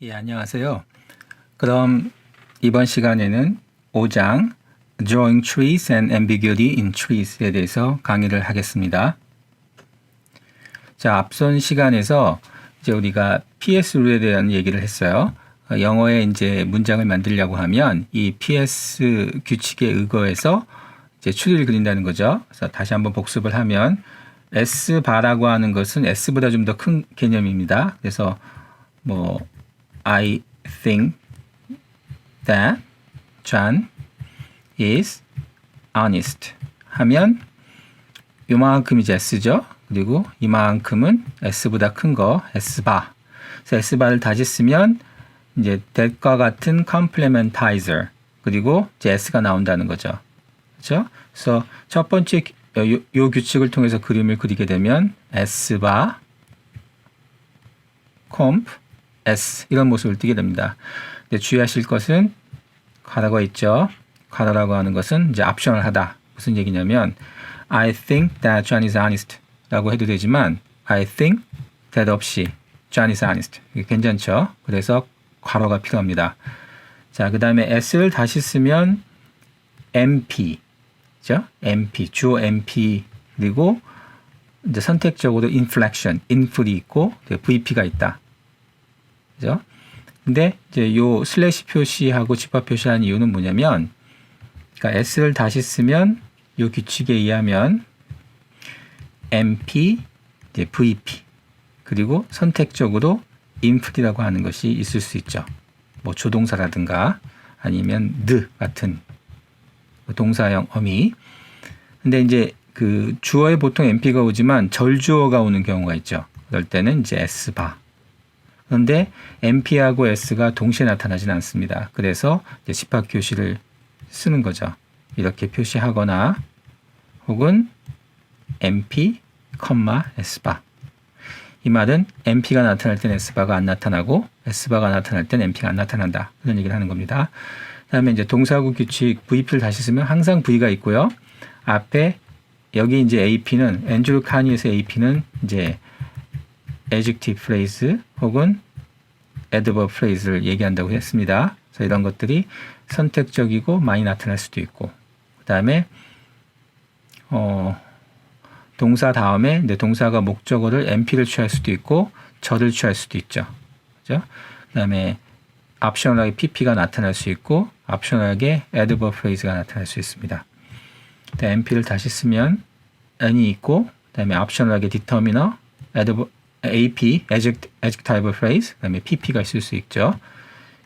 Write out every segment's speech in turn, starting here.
예, 안녕하세요. 그럼 이번 시간에는 5장 Drawing Trees and Ambiguity in Trees에 대해서 강의를 하겠습니다. 자, 앞선 시간에서 이제 우리가 PS 룰에 대한 얘기를 했어요. 영어에 이제 문장을 만들려고 하면 이 PS 규칙에 의거해서 이제 추리를 그린다는 거죠. 그래서 다시 한번 복습을 하면 S 바라고 하는 것은 S보다 좀 더 큰 개념입니다. 그래서 뭐 I think that John is honest 하면 요만큼 이제 S죠. 그리고 이만큼은 S보다 큰 거 S바. 그래서 S바를 다시 쓰면 이제 that과 같은 complementizer 그리고 이제 S가 나온다는 거죠. 그렇죠? 그래서 첫 번째 요 규칙을 통해서 그림을 그리게 되면 S바 comp S 이런 모습을 띠게 됩니다. 근데 주의하실 것은 괄호가 있죠. 괄호라고 하는 것은 이제 옵셔널하다. 무슨 얘기냐면 I think that John is honest 라고 해도 되지만 I think that 없이 John is honest. 이게 괜찮죠? 그래서 괄호가 필요합니다. 자, 그 다음에 S를 다시 쓰면 MP 그죠? MP, 주어 MP 그리고 이제 선택적으로 inflection, infl이 있고 VP가 있다. 그죠? 근데 이제 요 슬래시 표시하고 집합 표시한 이유는 뭐냐면, 그러니까 S를 다시 쓰면 요 규칙에 의하면 MP, 이제 VP 그리고 선택적으로 infl이라고 하는 것이 있을 수 있죠. 뭐 조동사라든가 아니면 the 같은 동사형 어미. 근데 이제 그 주어에 보통 MP가 오지만 절주어가 오는 경우가 있죠. 그럴 때는 이제 S바. 그런데 MP하고 S가 동시에 나타나지는 않습니다. 그래서 이제 집합 표시를 쓰는 거죠. 이렇게 표시하거나 혹은 MP, S바. 이 말은 MP가 나타날 때는 S바가 안 나타나고 S바가 나타날 때는 MP가 안 나타난다. 그런 얘기를 하는 겁니다. 그 다음에 이제 동사구 규칙 VP를 다시 쓰면 항상 V가 있고요. 앞에 여기 이제 AP는 앤드루 카니에서 AP는 이제 adjective phrase 혹은 adverb phrase를 얘기한다고 했습니다. 그래서 이런 것들이 선택적이고 많이 나타날 수도 있고, 그 다음에 동사 다음에 내 동사가 목적어를 MP를 취할 수도 있고 절을 취할 수도 있죠. 그죠? 그 다음에 옵셔널하게 PP가 나타날 수 있고 옵셔널하게 adverb phrase가 나타날 수 있습니다. MP를 다시 쓰면 N이 있고 그 다음에 옵셔널하게 determiner, AP, adjective phrase, 그 다음에 PP가 있을 수 있죠.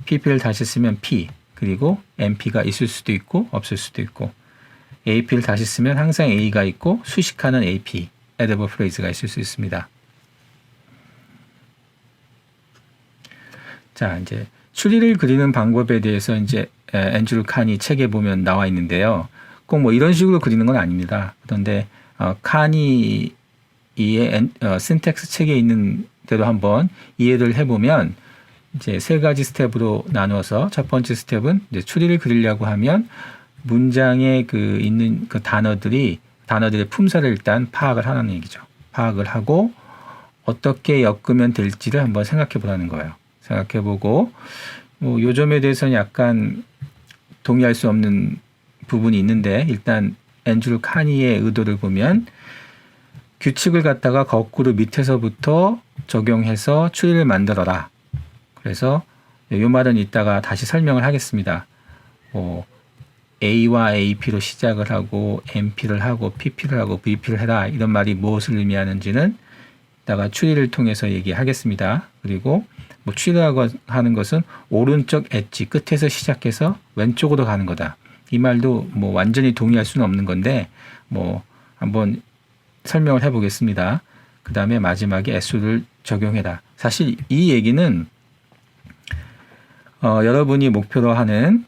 PP를 다시 쓰면 P, 그리고 MP가 있을 수도 있고 없을 수도 있고, AP를 다시 쓰면 항상 A가 있고 수식하는 AP, adverb phrase가 있을 수 있습니다. 자, 이제 추리를 그리는 방법에 대해서 이제 앤드루 카니 책에 보면 나와 있는데요. 꼭 뭐 이런 식으로 그리는 건 아닙니다. 그런데 카니의 신텍스 책에 있는 대로 한번 이해를 해보면 이제 세 가지 스텝으로 나누어서 첫 번째 스텝은 이제 추리를 그리려고 하면 문장에 그 있는 그 단어들의 품사를 일단 파악을 하는 얘기죠. 파악을 하고 어떻게 엮으면 될지를 한번 생각해 보라는 거예요. 생각해 보고 뭐 요 점에 대해서는 약간 동의할 수 없는 부분이 있는데 일단 앤드루 카니의 의도를 보면 규칙을 갖다가 거꾸로 밑에서부터 적용해서 추리를 만들어라. 그래서 이 말은 이따가 다시 설명을 하겠습니다. A와 AP로 시작을 하고 MP를 하고 PP를 하고 VP를 해라. 이런 말이 무엇을 의미하는지는 이따가 추리를 통해서 얘기하겠습니다. 그리고 뭐 추리라고 하는 것은 오른쪽 엣지 끝에서 시작해서 왼쪽으로 가는 거다. 이 말도 뭐 완전히 동의할 수는 없는 건데 뭐 한번 설명을 해보겠습니다. 그 다음에 마지막에 S를 적용해라. 사실 이 얘기는 여러분이 목표로 하는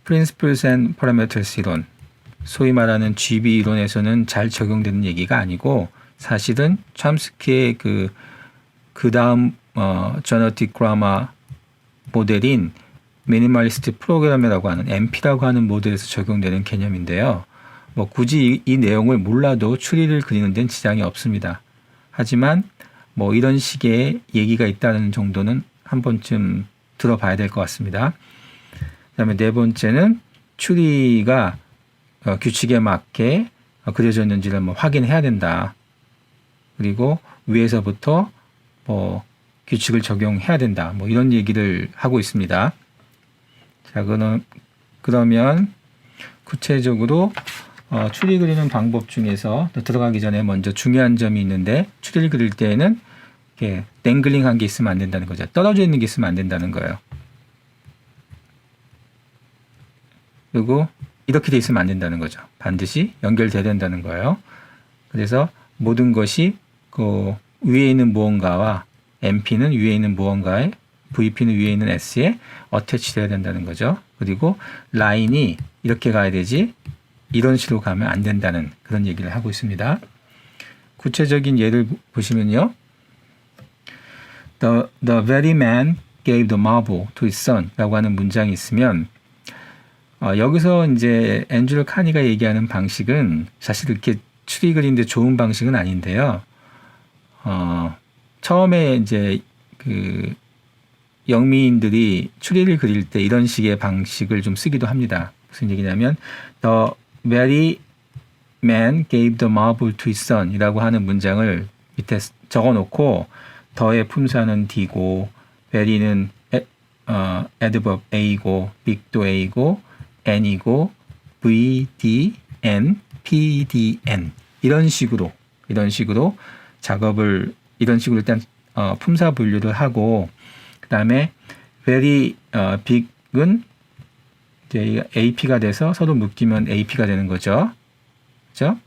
Principles and Parameters 이론, 소위 말하는 GB 이론에서는 잘 적용되는 얘기가 아니고 사실은 첨스키의 그 다음 Genetic Grammar 모델인 미니멀리스트 프로그래머라고 하는 MP라고 하는 모델에서 적용되는 개념인데요. 뭐 굳이 이 내용을 몰라도 추리를 그리는 데는 지장이 없습니다. 하지만 뭐 이런 식의 얘기가 있다는 정도는 한 번쯤 들어봐야 될 것 같습니다. 그다음에 네 번째는 추리가 규칙에 맞게 그려져 있는지를 뭐 확인해야 된다. 그리고 위에서부터 뭐 규칙을 적용해야 된다. 뭐 이런 얘기를 하고 있습니다. 자, 그러면 구체적으로 추리 그리는 방법 중에서 들어가기 전에 먼저 중요한 점이 있는데, 추리를 그릴 때에는 이렇게 땡글링한 게 있으면 안 된다는 거죠. 떨어져 있는 게 있으면 안 된다는 거예요. 그리고 이렇게 돼 있으면 안 된다는 거죠. 반드시 연결돼야 된다는 거예요. 그래서 모든 것이 그 위에 있는 무언가와 MP는 위에 있는 무언가에, VP는 위에 있는 S에 어태치 돼야 된다는 거죠. 그리고 라인이 이렇게 가야 되지 이런 식으로 가면 안 된다는 그런 얘기를 하고 있습니다. 구체적인 예를 보시면요. The very man gave the marble to his son 라고 하는 문장이 있으면 여기서 이제 앤드류 카니가 얘기하는 방식은 사실 이렇게 추리 그리는데 좋은 방식은 아닌데요. 처음에 이제 그 영미인들이 추리를 그릴 때 이런 식의 방식을 좀 쓰기도 합니다. 무슨 얘기냐면 The very man gave the marble to his son 이라고 하는 문장을 밑에 적어놓고 더의 품사는 D고 very는 adverb A고 big도 A고 N이고 V, D, N, P, D, N 이런 식으로 작업을 이런 식으로 일단 품사 분류를 하고 그 다음에 very big은 이제 AP가 돼서 서로 묶이면 AP가 되는 거죠. 그렇죠?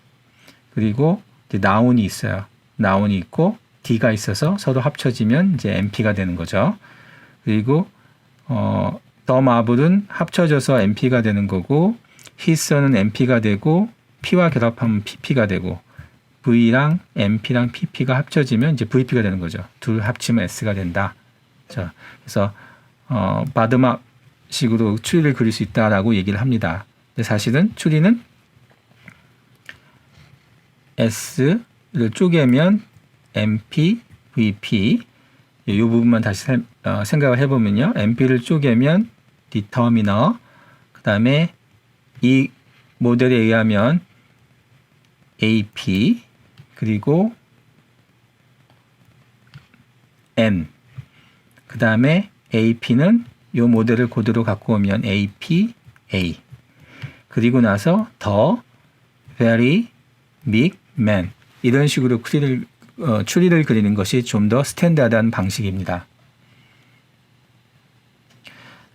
그리고 이제 noun이 있어요. noun이 있고 D가 있어서 서로 합쳐지면 이제 NP가 되는 거죠. 그리고 the marble은 합쳐져서 NP가 되는 거고 his son은 NP가 되고 P와 결합하면 PP가 되고 V랑 NP랑 PP가 합쳐지면 이제 VP가 되는 거죠. 둘 합치면 S가 된다. 자, 그래서 바드막식으로 추리를 그릴 수 있다라고 얘기를 합니다. 근데 사실은 추리는 S를 쪼개면 MP, VP 이 부분만 다시 생각을 해보면요. MP를 쪼개면 determiner 그 다음에 이 모델에 의하면 AP 그리고 N 그 다음에 AP는 이 모델을 그대로 갖고 오면 AP, A 그리고 나서 the very big man 이런 식으로 추리를 그리는 것이 좀 더 스탠다드한 방식입니다.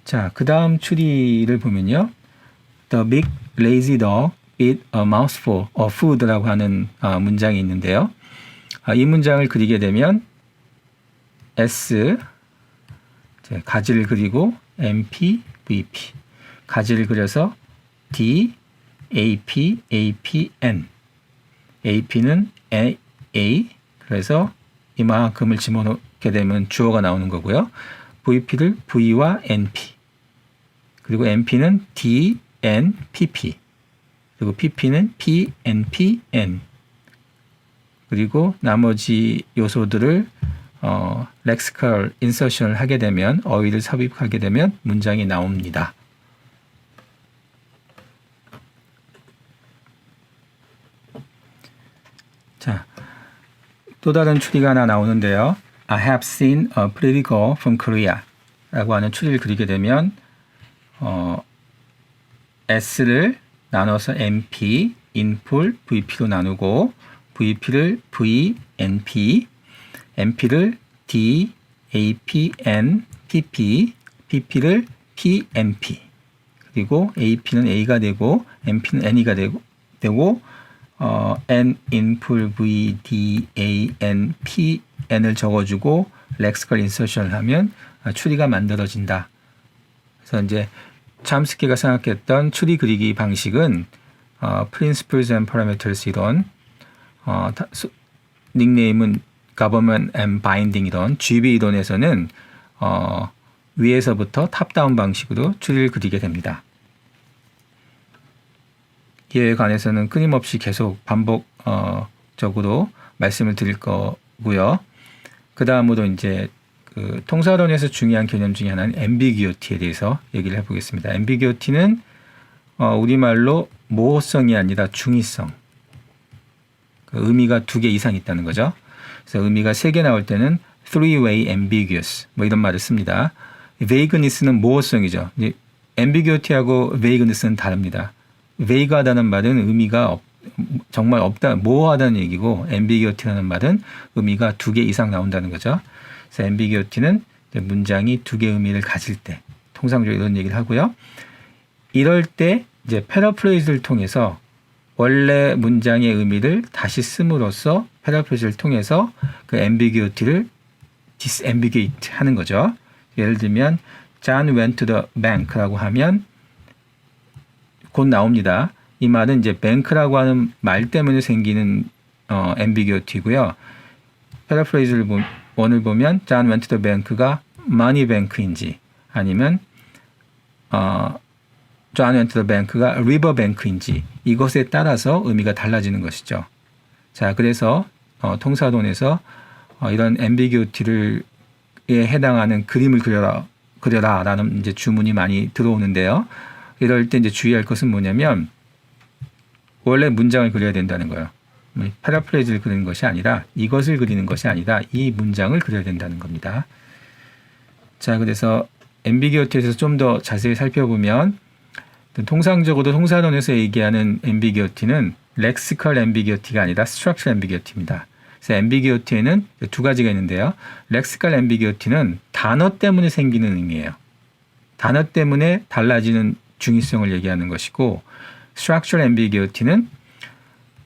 자, 그 다음 추리를 보면요. The big lazy dog eat a mouthful of food라고 하는 문장이 있는데요. 이 문장을 그리게 되면 S 가지를 그리고 MP, VP 가지를 그려서 D, AP, APN AP는 A 그래서 이만큼을 집어넣게 되면 주어가 나오는 거고요. VP를 V와 NP 그리고 NP는 D, N, PP 그리고 PP는 P, NP, N 그리고 나머지 요소들을 렉시컬 인서션을 하게 되면 어휘를 삽입하게 되면 문장이 나옵니다. 자, 또 다른 추리가 하나 나오는데요. I have seen a pretty girl from Korea 라고 하는 추리를 그리게 되면 S를 나눠서 NP, 인풀, VP로 나누고 VP를 V, NP, NP를 D, AP, N, PP, PP를 P, NP 그리고 AP는 A가 되고 NP는 N이가 되고 N, 인풀, V, D, A, N, P, N을 적어주고 렉시컬 인서션을 하면 추리가 만들어진다. 그래서 이제 참스키가 생각했던 추리 그리기 방식은 Principles and Parameters 이론, 닉네임은 Government and Binding 이론, GB 이론에서는 위에서부터 탑다운 방식으로 추리를 그리게 됩니다. 이에 관해서는 끊임없이 계속 반복적으로 말씀을 드릴 거고요. 그 다음으로 이제 그 통사론에서 중요한 개념 중에 하나는 ambiguity에 대해서 얘기를 해보겠습니다. ambiguity는 우리말로 모호성이 아니라 중의성. 그 의미가 2개 이상 있다는 거죠. 그래서 의미가 3개 나올 때는 three-way ambiguous 뭐 이런 말을 씁니다. vagueness는 모호성이죠. ambiguity하고 vagueness는 다릅니다. vague하다는 말은 의미가 정말 없다, 모호하다는 얘기고 ambiguity라는 말은 의미가 2개 이상 나온다는 거죠. 그래서 ambiguity는 문장이 2개 의미를 가질 때 통상적으로 이런 얘기를 하고요. 이럴 때 이제 패러프레이즈를 통해서 원래 문장의 의미를 다시 씀으로써 패러프레이즈를 통해서 그 ambiguity를 disambiguate 하는 거죠. 예를 들면 John went to the bank라고 하면 곧 나옵니다. 이 말은 이제 bank라고 하는 말 때문에 생기는 ambiguity고요. 패러프레이즈를 원을 보면 John went to the bank가 money bank인지 아니면 John went to the bank가 river bank인지 이것에 따라서 의미가 달라지는 것이죠. 자, 그래서 통사론에서 이런 ambiguity를 해당하는 그림을 그려라라는 이제 주문이 많이 들어오는데요. 이럴 때 이제 주의할 것은 뭐냐면 원래 문장을 그려야 된다는 거예요. 패러프레이즈를 그리는 것이 아니라 이것을 그리는 것이 아니라 이 문장을 그려야 된다는 겁니다. 자, 그래서 ambiguity에 대해서 좀 더 자세히 살펴보면 통상적으로 통사론에서 얘기하는 ambiguity는 lexical ambiguity가 아니라 structural ambiguity입니다. 그래서 ambiguity에는 2가지가 있는데요. lexical ambiguity는 단어 때문에 생기는 의미예요. 단어 때문에 달라지는 중의성을 얘기하는 것이고 structural ambiguity는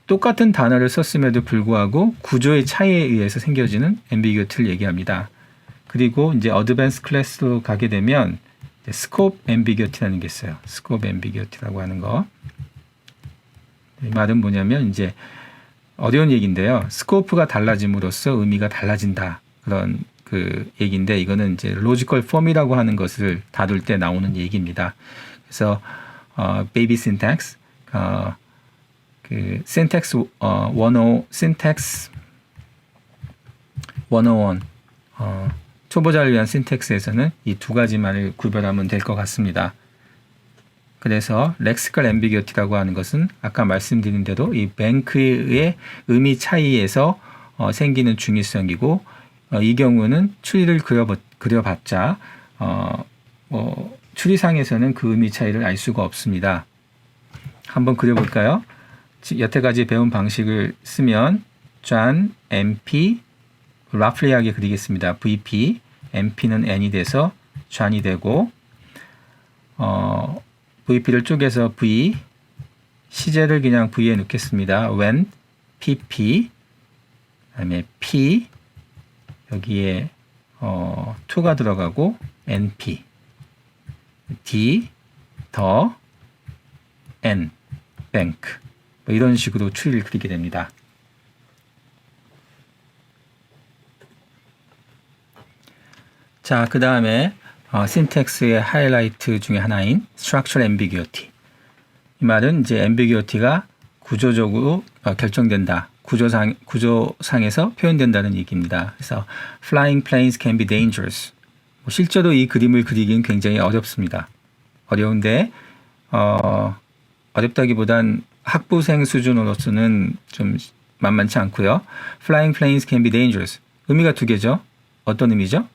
똑같은 단어를 썼음에도 불구하고 구조의 차이에 의해서 생겨지는 ambiguity를 얘기합니다. 그리고 이제 advanced class로 가게 되면 scope ambiguity라는 게 있어요. scope ambiguity라고 하는 거. 이 말은 뭐냐면 이제 어려운 얘기인데요. 스코프가 달라짐으로써 의미가 달라진다. 그런 그 얘기인데 이거는 이제 logical form이라고 하는 것을 다룰 때 나오는 얘기입니다. 그래서 baby syntax, 그 syntax 101 초보자를 위한 신텍스에서는 이 2가지만을 구별하면 될 것 같습니다. 그래서 lexical ambiguity라고 하는 것은 아까 말씀드린 대로 이 bank의 의미 차이에서 생기는 중의성이고 이 경우는 추리를 그려봤자 추리상에서는 그 의미 차이를 알 수가 없습니다. 한번 그려볼까요? 여태까지 배운 방식을 쓰면 John, MP, roughly하게 그리겠습니다. VP, MP는 N이 돼서 John이 되고 VP를 쪼개서 V, 시제를 그냥 V에 넣겠습니다. when, PP, 그다음에 P, 여기에 2가 들어가고 NP, D, 더, N, bank 뭐 이런 식으로 추리를 그리게 됩니다. 자, 그 다음에 신텍스의 하이라이트 중에 하나인 structural ambiguity. 이 말은 이제 ambiguity가 구조적으로 결정된다. 구조상에서 표현된다는 얘기입니다. 그래서 flying planes can be dangerous. 실제로 이 그림을 그리기는 굉장히 어렵습니다. 어려운데 어렵다기보단 학부생 수준으로서는 좀 만만치 않고요. flying planes can be dangerous. 의미가 2개죠. 어떤 의미죠?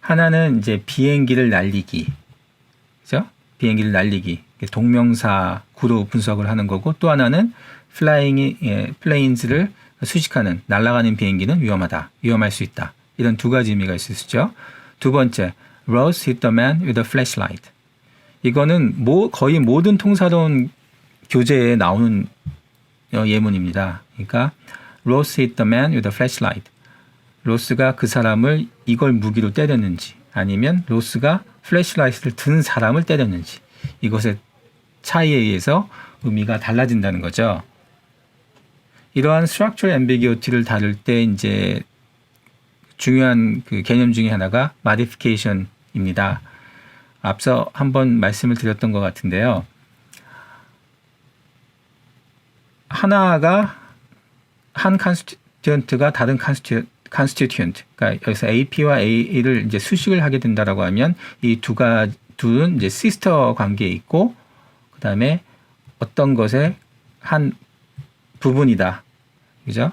하나는 이제 비행기를 날리기, 그죠? 비행기를 날리기, 동명사 구로 분석을 하는 거고, 또 하나는 플레인즈를 수식하는 날아가는 비행기는 위험할 수 있다. 이런 2가지 의미가 있을 수 있죠. 2번째, Rose hit the man with a flashlight. 이거는 거의 모든 통사론 교재에 나오는 예문입니다. 그러니까 Rose hit the man with a flashlight. 로스가 그 사람을 이걸 무기로 때렸는지 아니면 로스가 플래시라이트를 든 사람을 때렸는지 이것의 차이에 의해서 의미가 달라진다는 거죠. 이러한 structural ambiguity를 다룰 때 이제 중요한 그 개념 중에 하나가 modification입니다. 앞서 한번 말씀을 드렸던 것 같은데요. 하나가 한 컨스티튜언트가 다른 constituent. 그러니까 여기서 AP와 A를 이제 수식을 하게 된다라고 하면 이 둘은 이제 시스터 관계에 있고 그다음에 어떤 것의 한 부분이다. 그죠?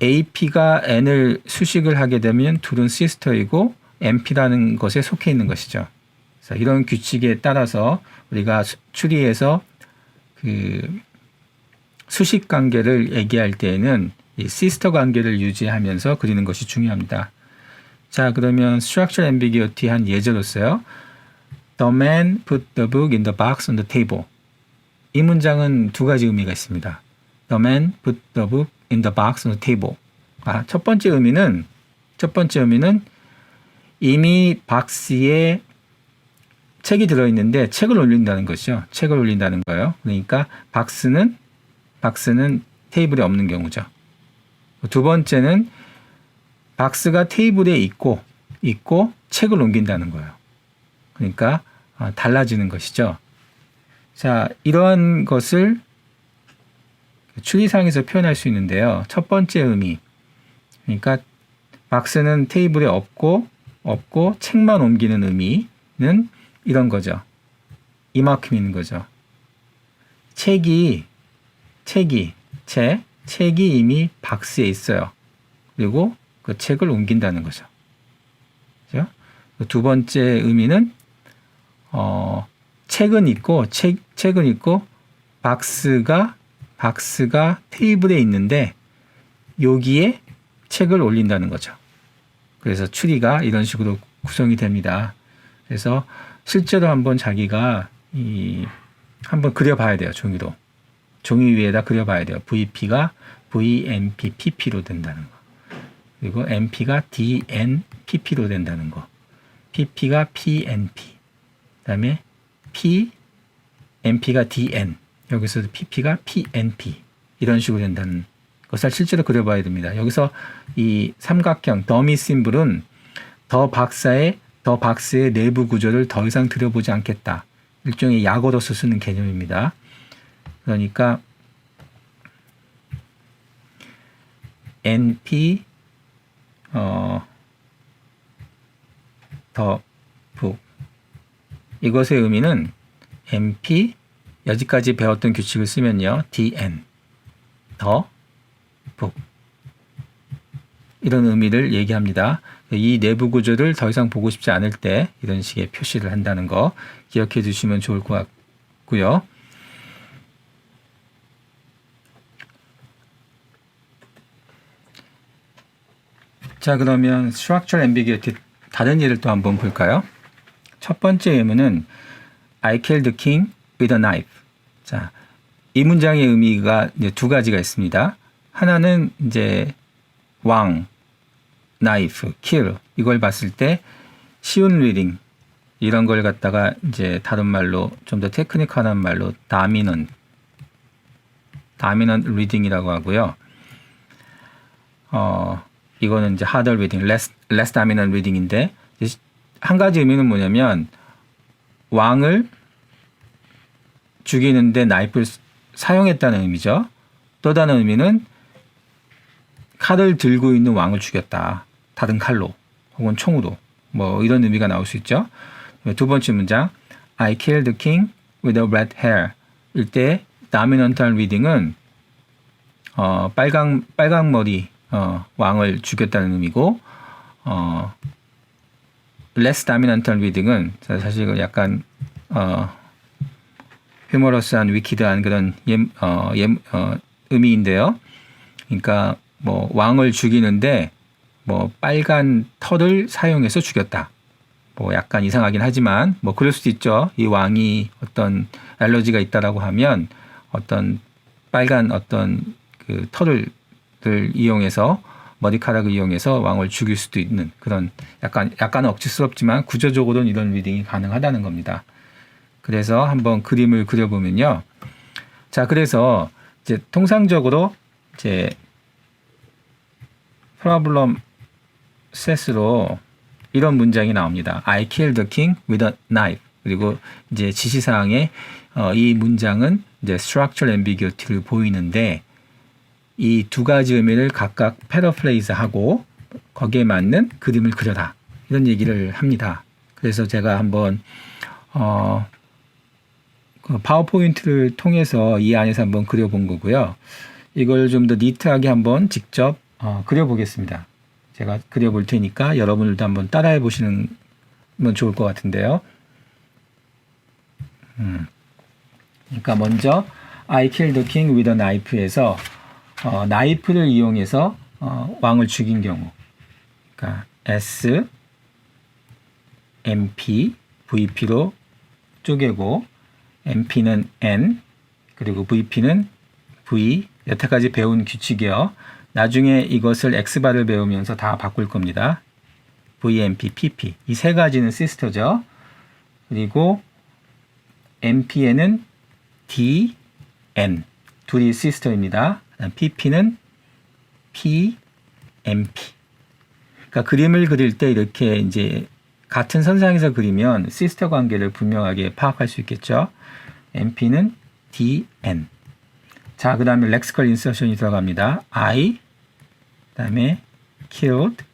AP가 N을 수식을 하게 되면 둘은 시스터이고 NP라는 것에 속해 있는 것이죠. 그래서 이런 규칙에 따라서 우리가 추리에서 그 수식 관계를 얘기할 때에는 이 시스터 관계를 유지하면서 그리는 것이 중요합니다. 자, 그러면 structural ambiguity 한 예제로서요. The man put the book in the box on the table. 이 문장은 두 가지 의미가 있습니다. The man put the book in the box on the table. 첫 번째 의미는 이미 박스에 책이 들어있는데 책을 올린다는 것이죠. 책을 올린다는 거예요. 그러니까 박스는 테이블에 없는 경우죠. 두 번째는 박스가 테이블에 있고 책을 옮긴다는 거예요. 그러니까 달라지는 것이죠. 자, 이러한 것을 추리상에서 표현할 수 있는데요. 첫 번째 의미, 그러니까 박스는 테이블에 없고 책만 옮기는 의미는 이런 거죠. 이만큼 있는 거죠. 책이 이미 박스에 있어요. 그리고 그 책을 옮긴다는 거죠. 그죠? 두 번째 의미는 책은 있고 박스가 테이블에 있는데 여기에 책을 올린다는 거죠. 그래서 추리가 이런 식으로 구성이 됩니다. 그래서 실제로 한번 자기가 한번 그려봐야 돼요. 종이 위에다 그려봐야 돼요. VP가 VNP, PP로 된다는 거. 그리고 NP가 DN, PP로 된다는 거. PP가 PNP. 그다음에 NP가 DN. 여기서도 PP가 PNP. 이런 식으로 된다는 것을 실제로 그려봐야 됩니다. 여기서 이 삼각형 더미 심볼은 더 박스의 내부 구조를 더 이상 들여보지 않겠다. 일종의 약어로서 쓰는 개념입니다. 그러니까 NP 더 북 이것의 의미는 NP 여기까지 배웠던 규칙을 쓰면요. DN 더 북 이런 의미를 얘기합니다. 이 내부 구조를 더 이상 보고 싶지 않을 때 이런 식의 표시를 한다는 거 기억해 주시면 좋을 것 같고요. 자, 그러면 structural ambiguity 다른 예를 또 한번 볼까요? 첫 번째 예문은 I killed the king with a knife. 자, 이 문장의 의미가 이제 두 가지가 있습니다. 하나는 이제 왕, knife, kill 이걸 봤을 때 쉬운 리딩 이런 걸 갖다가 이제 다른 말로 좀 더 테크니컬한 말로 dominant reading이라고 하고요. 이거는 이제 harder reading, less dominant reading인데 한 가지 의미는 뭐냐면 왕을 죽이는데 나이프를 사용했다는 의미죠. 또 다른 의미는 칼을 들고 있는 왕을 죽였다. 다른 칼로 혹은 총으로 뭐 이런 의미가 나올 수 있죠. 두 번째 문장 I killed the king with a red hair 일때 dominantal reading은 빨강 머리 왕을 죽였다는 의미고 less dominantal reading은 사실 약간 휴머러스한 위키드한 그런 의미인데요. 그러니까 뭐 왕을 죽이는데 뭐 빨간 털을 사용해서 죽였다. 뭐 약간 이상하긴 하지만 뭐 그럴 수도 있죠. 이 왕이 어떤 알러지가 있다라고 하면 어떤 빨간 어떤 그 털을 이용해서 머리카락을 이용해서 왕을 죽일 수도 있는 그런 약간 억지스럽지만 구조적으로는 이런 리딩이 가능하다는 겁니다. 그래서 한번 그림을 그려보면요. 자, 그래서 이제 통상적으로 이제 프로블럼 셋으로 이런 문장이 나옵니다. I killed the king with a knife. 그리고 이제 지시사항에 이 문장은 이제 structural ambiguity를 보이는데 이 두 가지 의미를 각각 패러프레이즈하고 거기에 맞는 그림을 그려라. 이런 얘기를 합니다. 그래서 제가 한번 그 파워포인트를 통해서 이 안에서 한번 그려본 거고요. 이걸 좀 더 니트하게 한번 직접 그려보겠습니다. 제가 그려볼 테니까 여러분들도 한번 따라해 보시는 건 좋을 것 같은데요. 그러니까 먼저 I killed the king with a knife에서 나이프를 이용해서 왕을 죽인 경우, 그러니까 S, MP, VP로 쪼개고 MP는 N, 그리고 VP는 V. 여태까지 배운 규칙이요. 나중에 이것을 X바를 배우면서 다 바꿀 겁니다. VMP, PP. 이 세 가지는 시스터죠. 그리고 MP에는 D, N. 둘이 시스터입니다. PP는 P, MP. 그러니까 그림을 그릴 때 이렇게 이제 같은 선상에서 그리면 시스터 관계를 분명하게 파악할 수 있겠죠. MP는 DN. 자, 그 다음에 렉시컬 인서션이 들어갑니다. I, 그 다음에 killed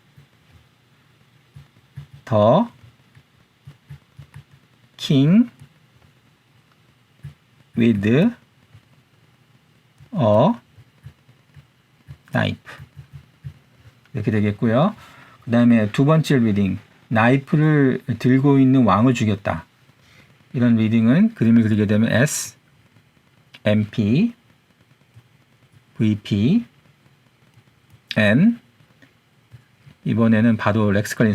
the king with a knife. 이렇게 되겠고요. 그 다음에 두 번째 리딩, 나이프를 들고 있는 왕을 죽였다. 이런 리딩은 그림을 그리게 되면 S, MP, VP, N. 이번에는 바로 렉시컬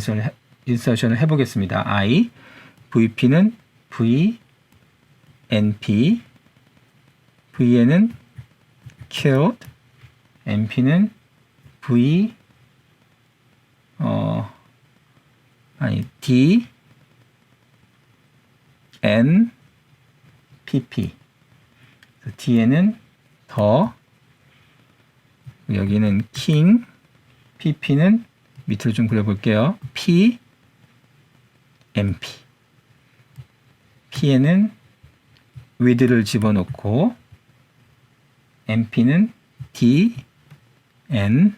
인서션을 해보겠습니다. I, VP는 V, NP, VN은 killed, NP는 V, D, N, PP. D에는 더, 여기는 king, PP는 밑으로 좀 그려볼게요. P, MP. P에는 with를 집어넣고, MP는 D, N,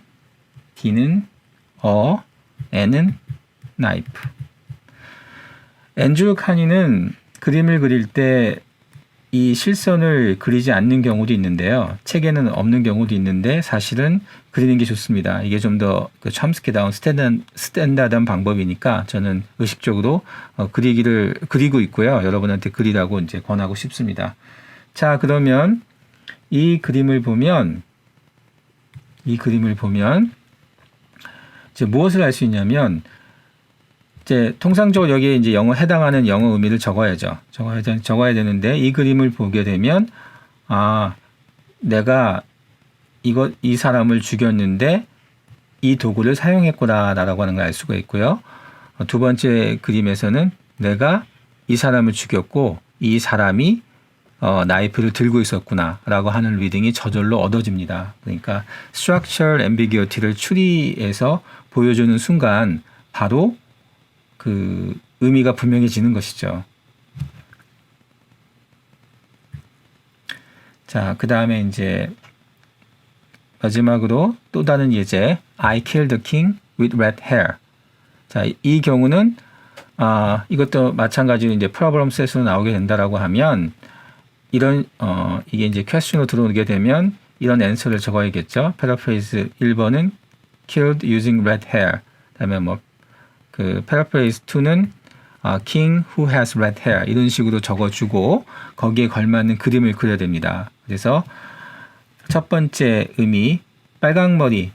D는 N은 knife. 앤드류 카니는 그림을 그릴 때 이 실선을 그리지 않는 경우도 있는데요. 책에는 없는 경우도 있는데 사실은 그리는 게 좋습니다. 이게 좀 더 첨스키다운 스탠다드한 방법이니까 저는 의식적으로 그리고 있고요. 여러분한테 그리라고 이제 권하고 싶습니다. 자, 그러면 이 그림을 보면 이제 무엇을 알 수 있냐면, 이제 통상적으로 여기에 이제 해당하는 영어 의미를 적어야죠. 적어야 되는데 이 그림을 보게 되면 내가 이 사람을 죽였는데 이 도구를 사용했구나라고 하는 걸 알 수가 있고요. 두 번째 그림에서는 내가 이 사람을 죽였고 이 사람이 나이프를 들고 있었구나라고 하는 리딩이 저절로 얻어집니다. 그러니까 structural ambiguity를 추리해서 보여주는 순간 바로 그 의미가 분명해지는 것이죠. 자, 그 다음에 이제 마지막으로 또 다른 예제, I killed the king with red hair. 자, 이 경우는 이것도 마찬가지로 이제 problem set으로 나오게 된다라고 하면 이런 이게 이제 question으로 들어오게 되면 이런 answer를 적어야겠죠. paraphrase 1번은 killed using red hair. 그다음에 paraphrase 2는 king who has red hair 이런 식으로 적어주고 거기에 걸맞는 그림을 그려야 됩니다. 그래서 첫 번째 의미 빨강머리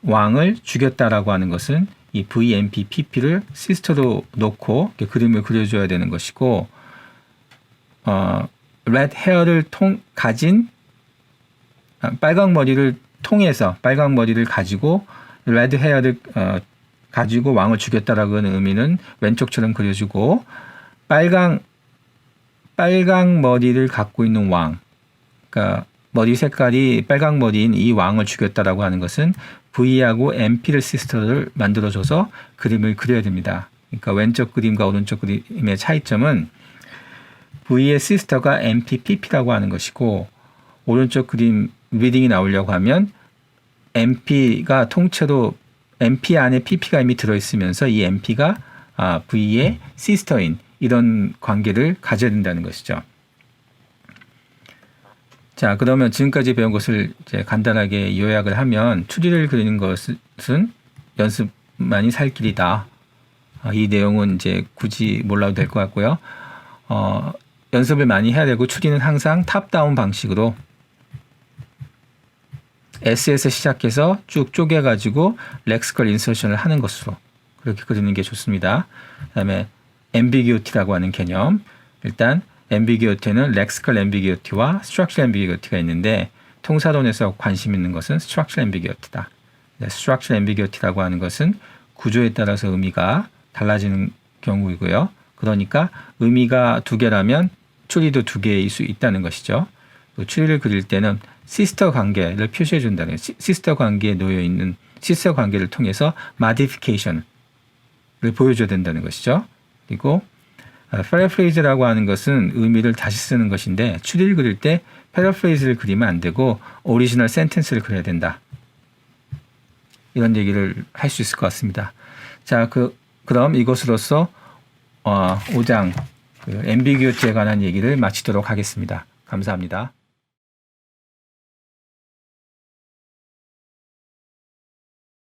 왕을 죽였다라고 하는 것은 이 VMP, PP를 시스터로 놓고 그림을 그려줘야 되는 것이고 red hair를 가진 빨강머리를 가지고 red hair를 가지고 왕을 죽였다라고 하는 의미는 왼쪽처럼 그려주고 빨강 머리를 갖고 있는 왕, 그러니까 머리 색깔이 빨강 머리인 이 왕을 죽였다라고 하는 것은 V하고 MP를 시스터를 만들어줘서 그림을 그려야 됩니다. 그러니까 왼쪽 그림과 오른쪽 그림의 차이점은 V의 시스터가 MP, PP라고 하는 것이고 오른쪽 그림의 리딩이 나오려고 하면 MP가 통째로 MP 안에 PP가 이미 들어있으면서 이 MP가 V의 시스터인 이런 관계를 가져야 된다는 것이죠. 자, 그러면 지금까지 배운 것을 이제 간단하게 요약을 하면 추리를 그리는 것은 연습만이 살 길이다. 이 내용은 이제 굳이 몰라도 될 것 같고요. 연습을 많이 해야 되고 추리는 항상 탑다운 방식으로 S에서 시작해서 쭉 쪼개가지고 렉시컬 인서션을 하는 것으로 그렇게 그리는 게 좋습니다. 그 다음에 ambiguity라고 하는 개념. 일단 ambiguity는 lexical ambiguity와 structural ambiguity가 있는데 통사론에서 관심 있는 것은 structural ambiguity다. structural ambiguity라고 하는 것은 구조에 따라서 의미가 달라지는 경우이고요. 그러니까 의미가 두 개라면 추리도 두 개일 수 있다는 것이죠. 또 추리를 그릴 때는 시스터 관계를 표시해 준다는 시스터 관계에 놓여 있는 시스터 관계를 통해서 modification을 보여줘야 된다는 것이죠. 그리고 paraphrase라고 하는 것은 의미를 다시 쓰는 것인데 추리를 그릴 때 paraphrase를 그리면 안 되고 original sentence를 그려야 된다. 이런 얘기를 할 수 있을 것 같습니다. 자, 그럼 이것으로서 5장 ambiguity에 관한 얘기를 마치도록 하겠습니다. 감사합니다.